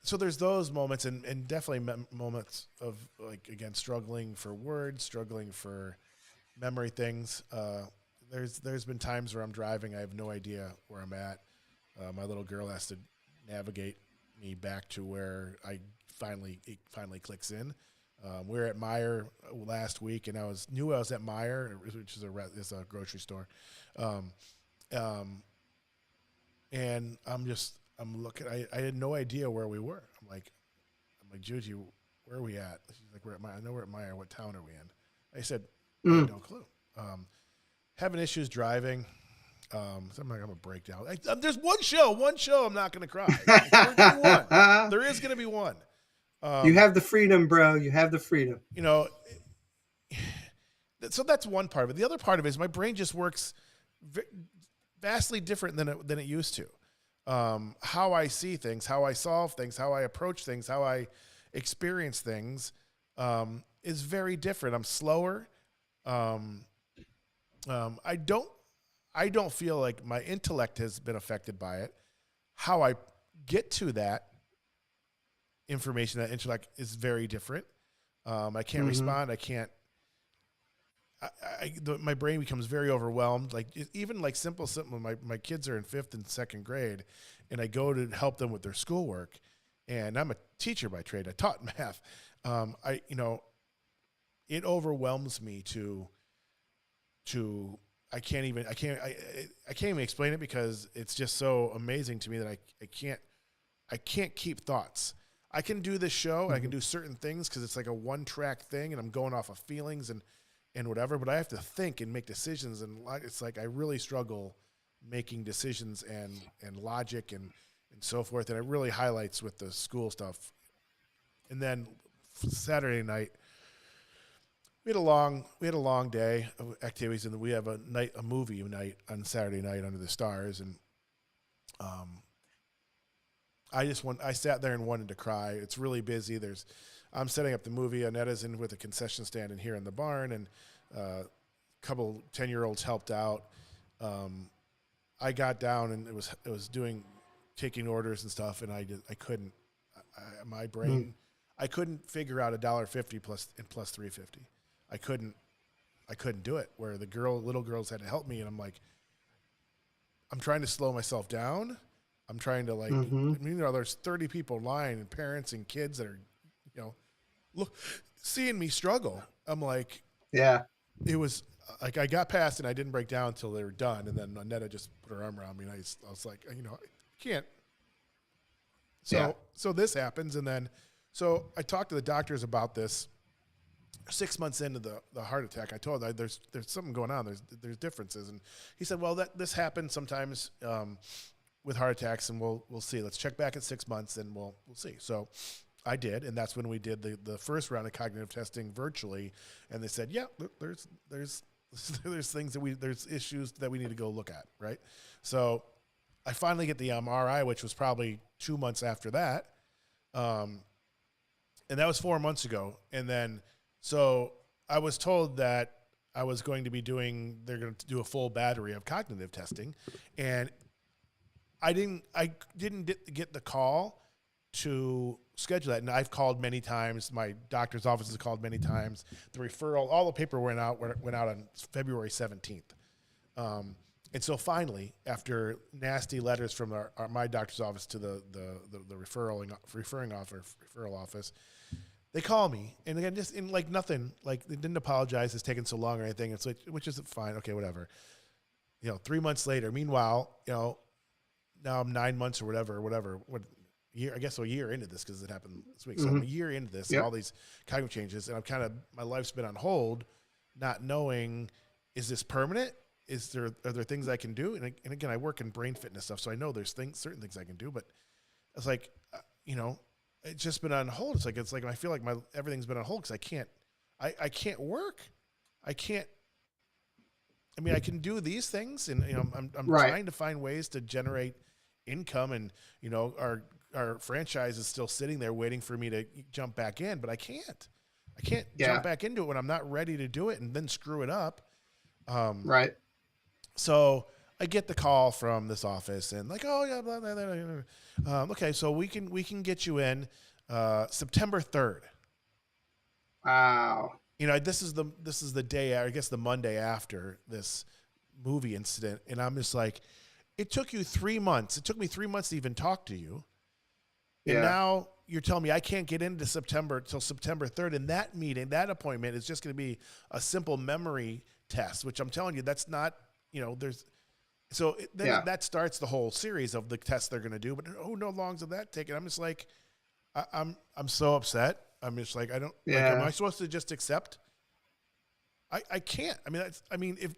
So there's those moments, and definitely moments of, like, again, struggling for words, struggling for memory things. There's been times where I'm driving, I have no idea where I'm at. My little girl has to navigate me back to where it finally clicks in. We were at Meijer last week, and I knew I was at Meijer, which is a grocery store. And I'm looking. I had no idea where we were. I'm like, Juji, where are we at? She's like, we're at Meijer. I know we're at Meijer. What town are we in? I said, I have no clue. Having issues driving. So I'm like, I'm gonna break down. There's one show I'm not gonna cry. There's gonna be one. There is gonna be one. You have the freedom, bro. You have the freedom. So that's one part of it. The other part of it is my brain just works vastly different than it used to. How I see things, how I solve things, how I approach things, how I experience things is very different. I'm slower. I don't feel like my intellect has been affected by it. How I get to that information, that intellect, is very different. I can't respond. I can't. My brain becomes very overwhelmed. Like, even like simple. My kids are in 5th and 2nd grade, and I go to help them with their schoolwork. And I'm a teacher by trade. I taught math. It overwhelms me to. I can't even explain it, because it's just so amazing to me that I can't keep thoughts. I can do this show, I can do certain things because it's like a one-track thing, and I'm going off of feelings and whatever, but I have to think and make decisions, and it's like I really struggle making decisions and logic and so forth, and it really highlights with the school stuff. And then Saturday night, we had a long day of activities, and we have a movie night on Saturday night under the stars, and I sat there and wanted to cry. It's really busy. I'm setting up the movie. Anetta's in with a concession stand in here in the barn, and a couple 10-year-olds helped out. I got down, and it was taking orders and stuff, and I couldn't. My brain, I couldn't figure out $1.50 plus $3.50. I couldn't do it. Where the little girls had to help me, and I'm like, I'm trying to slow myself down. I'm trying to there's 30 people in line, and parents and kids that are, seeing me struggle. I'm like, yeah. It was like I got past, and I didn't break down until they were done, and then Annetta just put her arm around me, and I was like, I can't. So this happens, and then so I talked to the doctors about this. 6 months into the heart attack, I told them there's something going on. There's differences, and he said, well, this happens sometimes with heart attacks, and we'll see. Let's check back in 6 months, and we'll see. So I did, and that's when we did the first round of cognitive testing virtually, and they said, yeah, there's things there's issues that we need to go look at, right? So I finally get the MRI, which was probably 2 months after that, and that was 4 months ago, and then. So I was told that I was going to be they're going to do a full battery of cognitive testing, and I didn't get the call to schedule that. And I've called many times. My doctor's office has called many times. The referral, all the paper went out on February 17th. And so finally, after nasty letters from my doctor's office to the referral office, they call me, and again, just in like nothing, like they didn't apologize. It's taken so long or anything. It's like, which is fine. Okay, whatever. 3 months later. Meanwhile, now I'm 9 months or whatever. What year? I guess a year into this, because it happened this week. So I'm a year into this, and all these cognitive changes, and my life's been on hold, not knowing, is this permanent? Are there things I can do? And again, I work in brain fitness stuff, so I know there's certain things I can do, but it's like, it's just been on hold. It's like I feel like everything's been on hold because I can't work. I can't. I mean, I can do these things, and I'm Right. trying to find ways to generate income, and our franchise is still sitting there waiting for me to jump back in, but I can't. I can't jump back into it when I'm not ready to do it, and then screw it up. Right. So I get the call from this office, and like, oh yeah, blah, blah, blah, blah. Okay, so we can get you in September 3rd. Wow. This is the day, I guess the Monday after this movie incident, and I'm just like, it took you 3 months. It took me 3 months to even talk to you, and now you're telling me I can't get into September till September 3rd, and that meeting, that appointment is just going to be a simple memory test, which I'm telling you, that's not, there's. So that starts the whole series of the tests they're going to do, but no longs of that taken. I'm just like, I'm so upset. I'm just like, I don't. Yeah. Like, am I supposed to just accept? I can't. I mean, if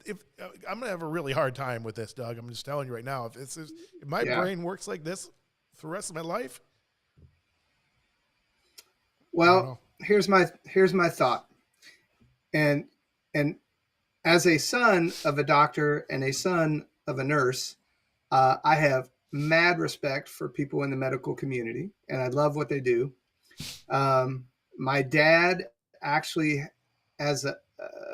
I'm gonna have a really hard time with this, Doug. I'm just telling you right now. If my brain works like this for the rest of my life. Well, here's my thought, and as a son of a doctor and a son of a nurse, I have mad respect for people in the medical community, and I love what they do. My dad actually, as a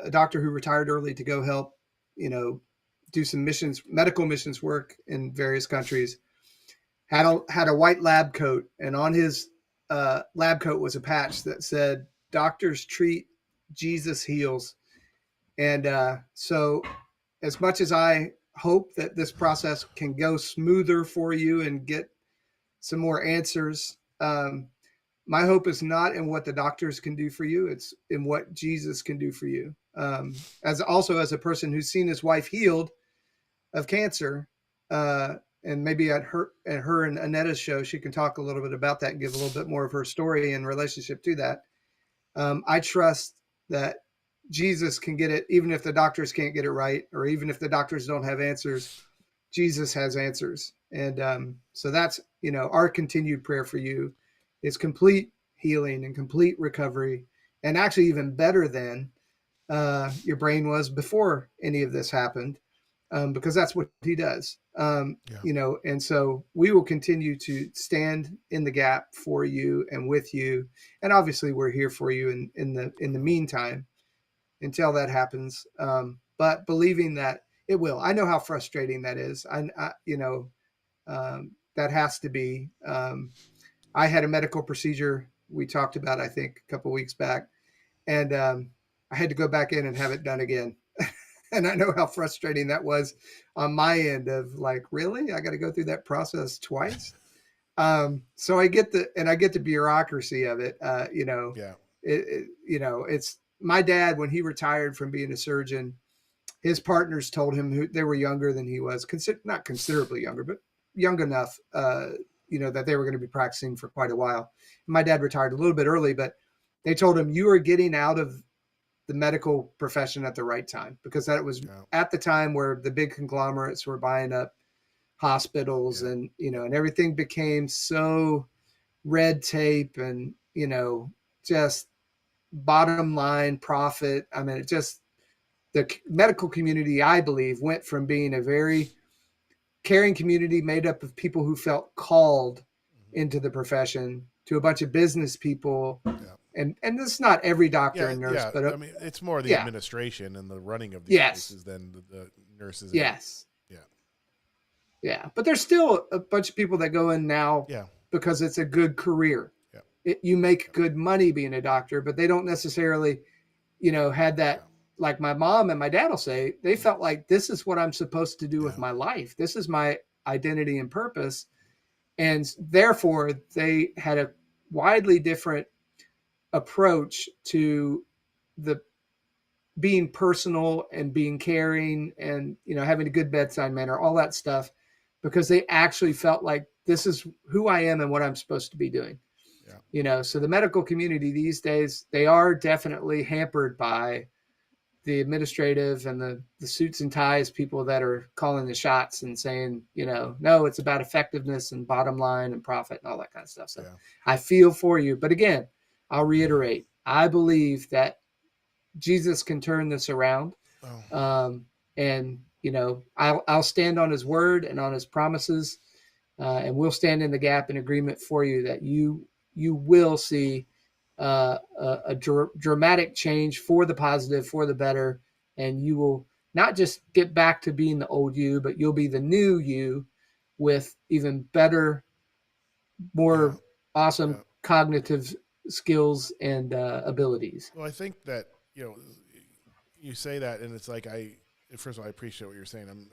doctor who retired early to go help, do some medical missions work in various countries, had a white lab coat, and on his lab coat was a patch that said, "Doctors treat, Jesus heals." And so as much as I hope that this process can go smoother for you and get some more answers, my hope is not in what the doctors can do for you. It's in what Jesus can do for you. As a person who's seen his wife healed of cancer, and maybe at her and Anetta's show, she can talk a little bit about that and give a little bit more of her story in relationship to that. I trust that Jesus can get it, even if the doctors can't get it right, or even if the doctors don't have answers. Jesus has answers. And so that's, our continued prayer for you is complete healing and complete recovery, and actually even better than your brain was before any of this happened, because that's what he does. And so we will continue to stand in the gap for you and with you. And obviously we're here for you in the meantime until that happens. But believing that it will. I know how frustrating that is. That has to be. I had a medical procedure we talked about, I think, a couple of weeks back, and I had to go back in and have it done again. And I know how frustrating that was on my end of like, really, I got to go through that process twice. So I get the bureaucracy of it. It's my dad, when he retired from being a surgeon, his partners told him they were younger than he was, not considerably younger, but young enough, that they were going to be practicing for quite a while. And my dad retired a little bit early, but they told him, you are getting out of the medical profession at the right time, because that was at the time where the big conglomerates were buying up hospitals and everything became so red tape and, just bottom line profit. I mean, the medical community, I believe, went from being a very caring community made up of people who felt called into the profession to a bunch of business people. And this is not every doctor and nurse, but I mean, it's more the administration and the running of these places than the nurses. Yes. Yeah. But there's still a bunch of people that go in now because it's a good career. You make good money being a doctor, but they don't necessarily, had that. Like my mom and my dad will say, they felt like this is what I'm supposed to do with my life. This is my identity and purpose. And therefore they had a widely different approach to the being personal and being caring and, having a good bedside manner, all that stuff, because they actually felt like this is who I am and what I'm supposed to be doing. So the medical community these days, they are definitely hampered by the administrative and the suits and ties people that are calling the shots and saying, no, it's about effectiveness and bottom line and profit and all that kind of stuff. So I feel for you. But again, I'll reiterate, I believe that Jesus can turn this around. Oh. And, I'll stand on his word and on his promises, and we'll stand in the gap in agreement for you that you will see a dramatic change for the positive, for the better, and you will not just get back to being the old you, but you'll be the new you with even better, more awesome cognitive skills and abilities. Well, I think that you say that, and it's like first of all, I appreciate what you're saying.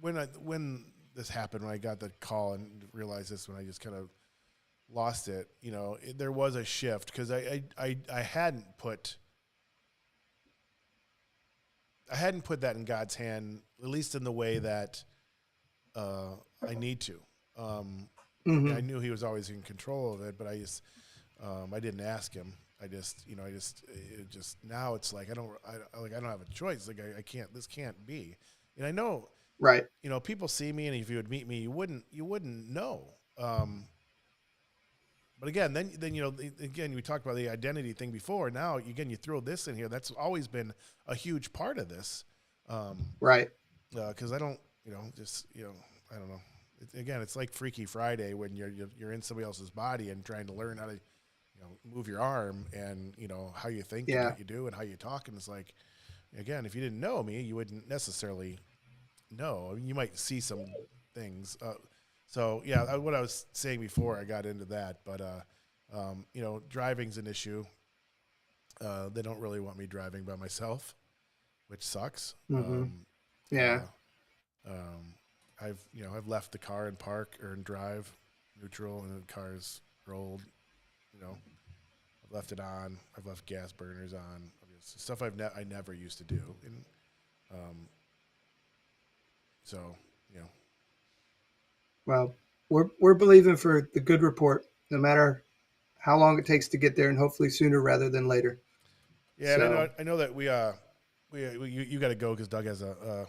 When this happened, when I got the call and realized this, when I just kind of lost it, there was a shift because I hadn't put that in God's hand, at least in the way that I need to. I knew He was always in control of it, but I didn't ask Him. Now it's like I don't have a choice. Like I can't. This can't be. And I know, right? People see me, and if you would meet me, you wouldn't know. But again, then we talked about the identity thing before. Now again, you throw this in here. That's always been a huge part of this, right? Because I don't, I don't know. It's like Freaky Friday when you're in somebody else's body and trying to learn how to, move your arm and how you think and what you do and how you talk. And it's like, again, if you didn't know me, you wouldn't necessarily know. I mean, you might see some things. So yeah, what I was saying before I got into that, but driving's an issue. They don't really want me driving by myself, which sucks. I've left the car in park or in drive neutral, and the car's rolled. I've left it on. I've left gas burners on. Stuff I never used to do, and Well, we're believing for the good report, no matter how long it takes to get there, and hopefully sooner rather than later. Yeah, so. And I know that you got to go because Doug has a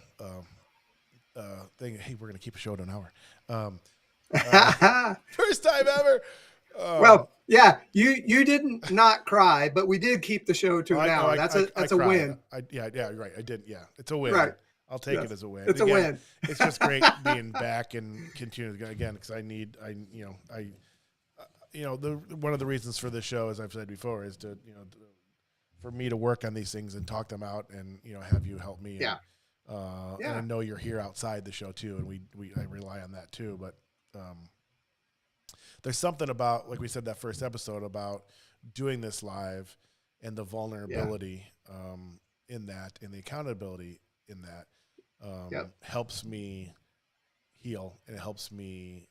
thing. Hey, we're gonna keep a show to an hour. First time ever. Well, yeah, you didn't not cry, but we did keep the show to an hour. That's a win. Yeah, right. I did. Yeah, it's a win. Right. I'll take it as a win. It's a win. It's just great being back and continuing again because one of the reasons for this show, as I've said before, is to for me to work on these things and talk them out and have you help me. Yeah. And I know you're here outside the show too, and I rely on that too. But there's something about, like we said that first episode, about doing this live and the vulnerability in that, and the accountability in that helps me heal, and it helps me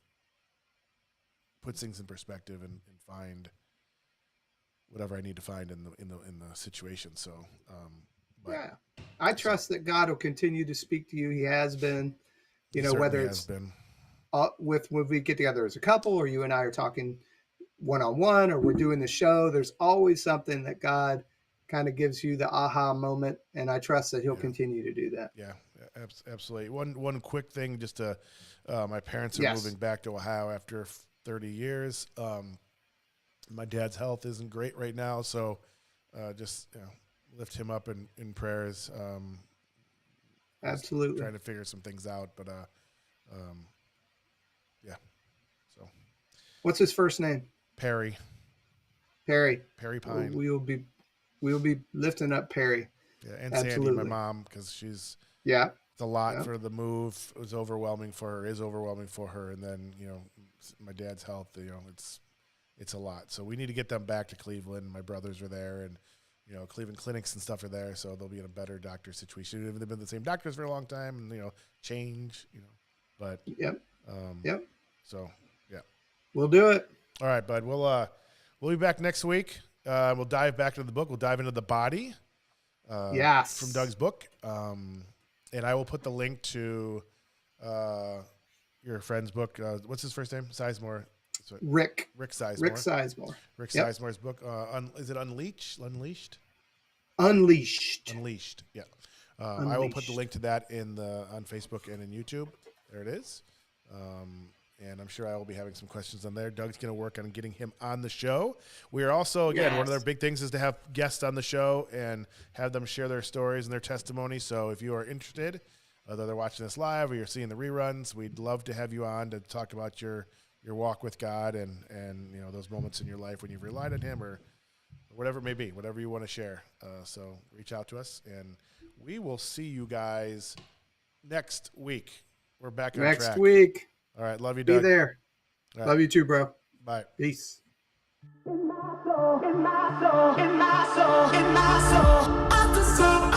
put things in perspective and find whatever I need to find in the situation. So, I trust that God will continue to speak to you. He has been, whether it's when we get together as a couple, or you and I are talking one-on-one, or we're doing the show. There's always something that God kind of gives you the aha moment, and I trust that He'll continue to do that. Yeah, absolutely. One quick thing, just to my parents are moving back to Ohio after 30 years. My dad's health isn't great right now, so just lift him up in prayers. Absolutely. Trying to figure some things out, but So. What's his first name? Perry. Perry Pine. We will be lifting up Perry. Yeah, and Absolutely. Sandy, my mom, because she's it's a lot for the move. It was overwhelming for her. Is overwhelming for her, and then my dad's health. It's a lot. So we need to get them back to Cleveland. My brothers are there, and Cleveland clinics and stuff are there, so they'll be in a better doctor situation. They've been the same doctors for a long time, and change. But So we'll do it. All right, bud. We'll be back next week. We'll dive back into the book. We'll dive into the body. From Doug's book. And I will put the link to your friend's book. What's his first name? Sizemore. Rick Sizemore. Rick Sizemore's book. Is it Unleashed? Yeah. I will put the link to that on Facebook and in YouTube. There it is. and I'm sure I will be having some questions on there. Doug's going to work on getting him on the show. We are also, again, one of their big things is to have guests on the show and have them share their stories and their testimony. So if you are interested, whether they're watching this live or you're seeing the reruns, we'd love to have you on to talk about your walk with God and you know, those moments in your life when you've relied on him or whatever it may be, whatever you want to share. So reach out to us, and we will see you guys next week. We're back on track. Next week. All right. Love you, Doug. Be there. Right. Love you too, bro. Bye. Peace. In my soul, in my soul, in my soul, in my soul, I deserve